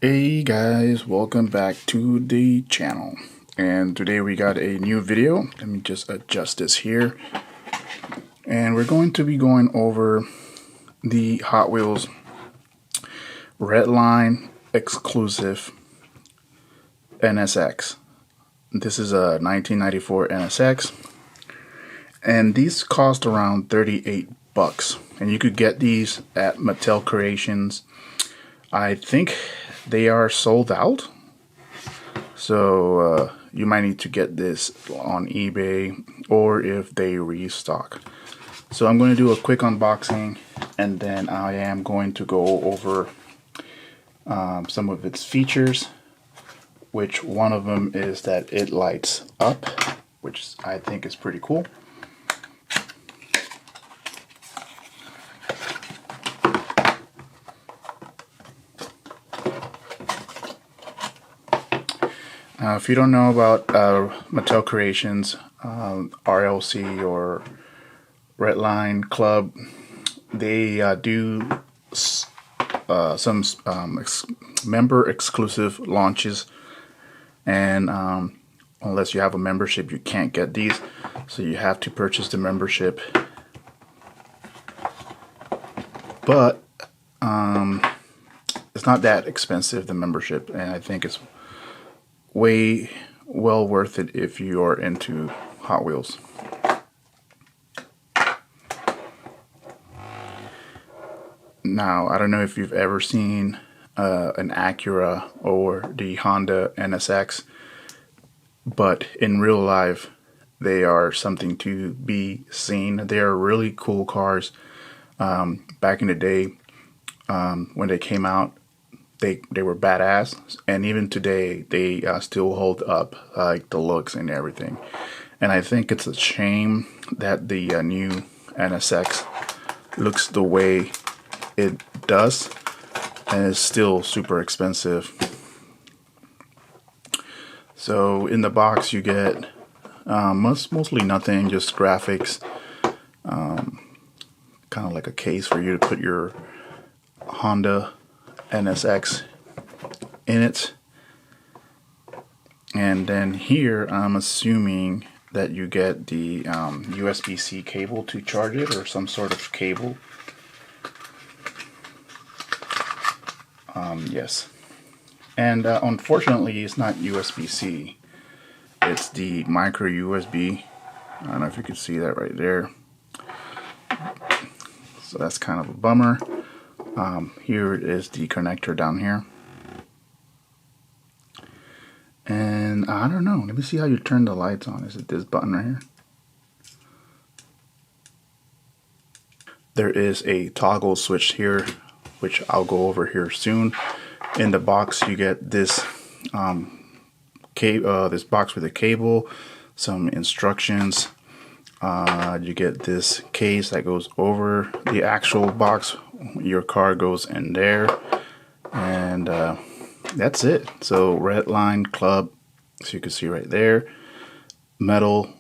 Hey guys, welcome back to the channel. And today we got a new video. Let me just adjust this here. And we're going to be going over the Hot Wheels Redline exclusive NSX. This is a 1994 NSX. And these cost around 38 bucks. And you could get these at Mattel Creations. I think they are sold out, so you might need to get this on eBay or if they restock. So I'm going to do a quick unboxing, and then I am going to go over some of its features, which one of them is that it lights up, which I think is pretty cool. If you don't know about Mattel Creations, RLC or Redline Club, they do some member exclusive launches, and unless you have a membership you can't get these, so you have to purchase the membership. But it's not that expensive, the membership, and I think it's way well worth it if you are into Hot Wheels. Now, I don't know if you've ever seen an Acura or the Honda NSX, but in real life they are something to be seen. They are really cool cars. Back in the day, when they came out, they were badass, and even today they still hold up, like the looks and everything. And I think it's a shame that the new NSX looks the way it does and is still super expensive. So in the box you get mostly nothing, just graphics, kind of like a case for you to put your Honda NSX in it. And then here I'm assuming that you get the USB-C cable to charge it, or some sort of cable. Yes. And unfortunately it's not USB-C, it's the micro USB. I don't know if you can see that right there. So that's kind of a bummer. Here is the connector down here. And I don't know, let me see how you turn the lights on. Is it this button right here? There is a toggle switch here, which I'll go over here soon. In the box you get this this box with a cable, some instructions. You get this case that goes over the actual box. Your car goes in there, and that's it. So Redline Club, so you can see right there, metal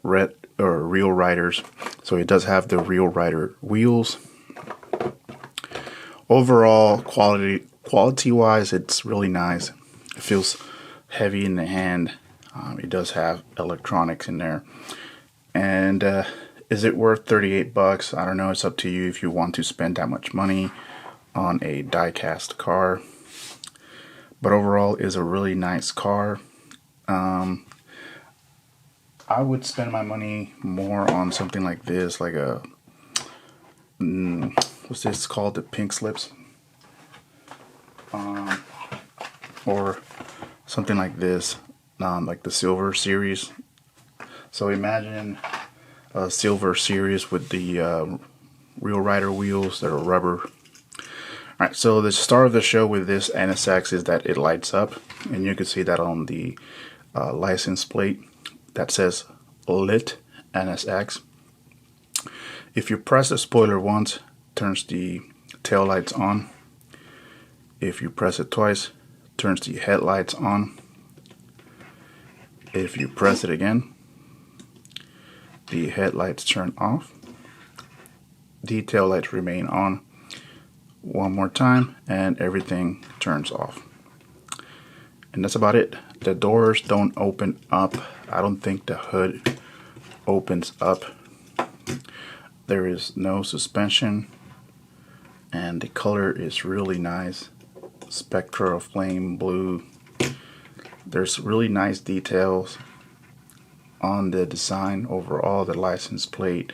red or Real Riders. So it does have the Real Rider wheels. Overall quality wise, it's really nice. It feels heavy in the hand. It does have electronics in there. And is it worth 38 bucks? I don't know, it's up to you if you want to spend that much money on a die-cast car. But overall, it's a really nice car. I would spend my money more on something like this, like a what's this called, the pink slips, or something like this, like the silver series. So imagine a silver series with the Real Rider wheels that are rubber. Alright, so the star of the show with this NSX is that it lights up, and you can see that on the license plate that says lit NSX. If you press the spoiler once, it turns the tail lights on. If you press it twice, it turns the headlights on. If you press it again, the headlights turn off. The tail lights remain on. one more time and everything turns off. And that's about it. The doors don't open up. I don't think the hood opens up. There is no suspension, and the color is really nice. Spectral flame blue. There's really nice details on the design overall. The license plate,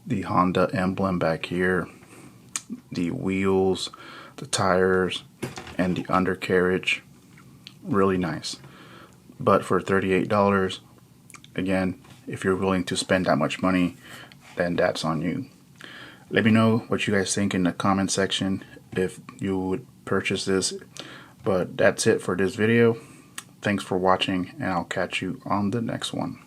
the Honda emblem back here, the wheels, the tires, and the undercarriage. Really nice. But for $38, again, if you're willing to spend that much money, then that's on you. Let me know what you guys think in the comment section if you would purchase this. But that's it for this video. Thanks for watching, and I'll catch you on the next one.